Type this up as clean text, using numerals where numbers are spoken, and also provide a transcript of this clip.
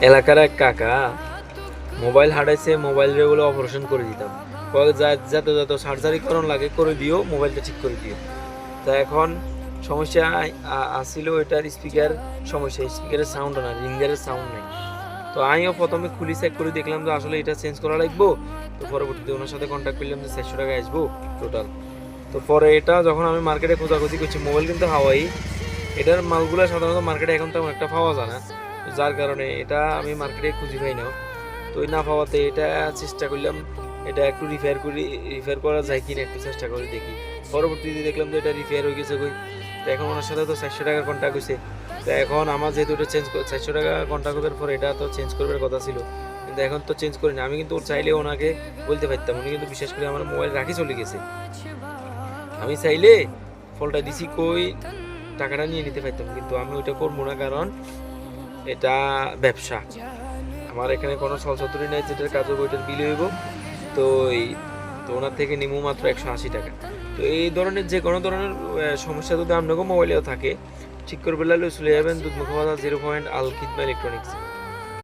এলাকার এক কাকা মোবাইল হারাইছে, মোবাইল রেগুলো অপারেশন করে দিতাম, যাতে যত সার্জারি করণ লাগে করে দিও, মোবাইলটা ঠিক করে দিও। তা এখন সমস্যা আসছিল এটার স্পিকার সমস্যা, স্পিকারের সাউন্ড না, রিঙ্গারের সাউন্ড নেই। তো আমিও প্রথমে খুলি চেক করে দেখলাম যে আসলে এটা চেঞ্জ করা লাগবো। তো পরবর্তীতে ওনার সাথে কন্ট্যাক্ট করলাম যে 400 টাকা আসবো টোটাল। তো পরে এটা যখন আমি মার্কেটে খোঁজাখুঁজি করছি, মোবাইল কিন্তু হাওয়াই, এটার মালগুলো সাধারণত মার্কেটে এখন তেমন একটা পাওয়া যায় না, তো যার কারণে এটা আমি মার্কেটে খুঁজি পাই না। তো ওই না পাওয়াতে এটা চেষ্টা করলাম এটা একটু রিপেয়ার করা যায় কিনা একটু চেষ্টা করে দেখি। পরবর্তীতে দেখলাম যে এটা রিপেয়ার হয়ে গেছে কই। তো এখন ওনার সাথে তো 400 টাকার কন্ট্যাক্ট হয়েছে। তো এখন আমার যেহেতু এটা 400 টাকা কন্ট্যাক্ট করার পর এটা তো চেঞ্জ করবার কথা ছিল, কিন্তু এখন তো চেঞ্জ করি না। আমি কিন্তু ওর চাইলে ওনাকে বলতে পারতাম, উনি কিন্তু বিশেষ করে আমার মোবাইল রাখি চলে গেছে। আমি চাইলে ফলটা দিছি কই টাকাটা নিয়ে নিতে পারতাম, কিন্তু আমি ওইটা করবো না, কারণ এটা ব্যবসা। আমার এখানে কোনো সলসতুরি নাই যেটার কাজ হবে ওইটার বিল হইব। তো এই তো ওনার থেকে নিমু মাত্র 180 টাকা। তো এই ধরনের যে কোনো ধরনের সমস্যা যদি আপনাকে মোবাইলেও থাকে, ঠিক করবে লাগলে চলে যাবেন দুধমুখ বাজার 0 পয়েন্ট আল খিদমা ইলেকট্রনিক্স।